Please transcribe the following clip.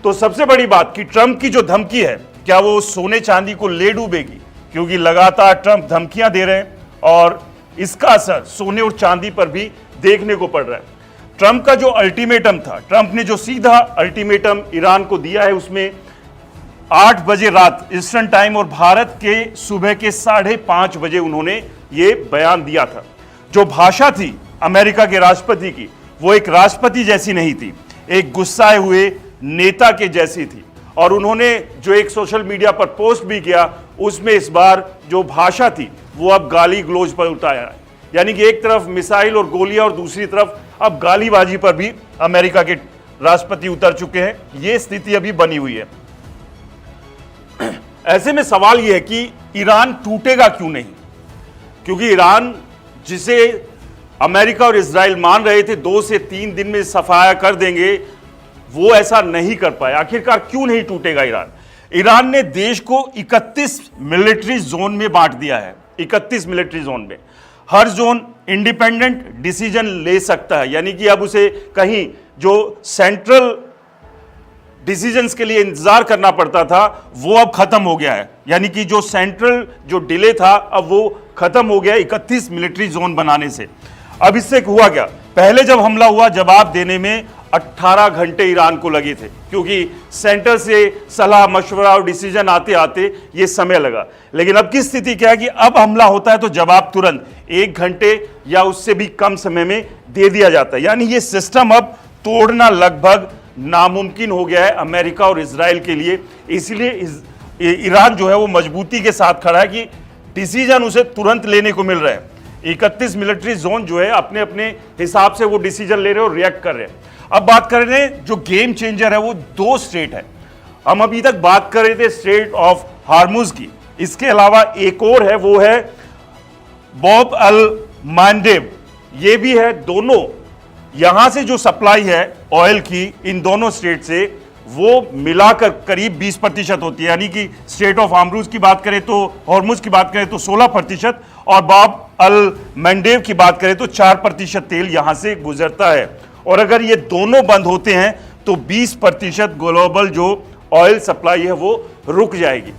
तो सबसे बड़ी बात कि ट्रंप की जो धमकी है, क्या वो सोने चांदी को ले डूबेगी? क्योंकि लगातार ट्रंप धमकियां दे रहे हैं और इसका असर सोने और चांदी पर भी देखने को पड़ रहा है। ट्रंप का जो अल्टीमेटम था, ट्रंप ने जो सीधा अल्टीमेटम ईरान को दिया है, उसमें 8 बजे रात ईस्टर्न टाइम और भारत के सुबह के 5:30 बजे उन्होंने ये बयान दिया था। जो भाषा थी अमेरिका के राष्ट्रपति की, वो एक राष्ट्रपति जैसी नहीं थी, एक गुस्साए हुए नेता के जैसी थी। और उन्होंने जो एक सोशल मीडिया पर पोस्ट भी किया, उसमें इस बार जो भाषा थी वो अब गाली गलौज पर उतारा है। यानी कि एक तरफ मिसाइल और गोलियां और दूसरी तरफ अब गालीबाजी पर भी अमेरिका के राष्ट्रपति उतर चुके हैं। ये स्थिति अभी बनी हुई है। ऐसे में सवाल यह है कि ईरान टूटेगा क्यों नहीं? क्योंकि ईरान, जिसे अमेरिका और इजराइल मान रहे थे 2 से 3 दिन में सफाया कर देंगे, वो ऐसा नहीं कर पाए। आखिरकार क्यों नहीं टूटेगा ईरान? ईरान ने देश को 31 मिलिट्री जोन में बांट दिया है। 31 मिलिट्री जोन में हर जोन इंडिपेंडेंट डिसीजन ले सकता है। यानी कि अब उसे कहीं जो सेंट्रल डिसीजंस के लिए इंतजार करना पड़ता था, वो अब खत्म हो गया है। यानी कि जो सेंट्रल जो डिले था, अब वो खत्म हो गया 31 मिलिट्री जोन बनाने से। अब इससे हुआ क्या? पहले जब हमला हुआ, जवाब देने में 18 घंटे ईरान को लगे थे, क्योंकि सेंटर से सलाह मशवरा और डिसीजन आते आते ये समय लगा। लेकिन अब की स्थिति क्या है कि अब हमला होता है तो जवाब तुरंत 1 घंटे या उससे भी कम समय में दे दिया जाता है। यानी ये सिस्टम अब तोड़ना लगभग नामुमकिन हो गया है अमेरिका और इजराइल के लिए। इसलिए ईरान जो है वो मजबूती के साथ खड़ा है कि डिसीजन उसे तुरंत लेने को मिल रहा है। 31 मिलिट्री जोन जो है अपने अपने हिसाब से वो डिसीजन ले रहे हैं और रिएक्ट कर रहे हैं। अब बात कर रहे हैं, जो गेम चेंजर है वो 2 स्ट्रेट है। हम अभी तक बात कर रहे थे स्ट्रेट ऑफ हार्मुज की, इसके अलावा एक और है, वो है बाब अल मांडेब। ये भी है। दोनों यहां से जो सप्लाई है ऑयल की इन दोनों स्टेट से, वो मिलाकर करीब 20% होती है। यानी कि स्टेट ऑफ हार्मुज की बात करें तो, हार्मुज की बात करें तो 16% और बाब अल मंडेब की बात करें तो 4% तेल यहां से गुजरता है। और अगर ये दोनों बंद होते हैं तो 20% ग्लोबल जो ऑयल सप्लाई है वो रुक जाएगी।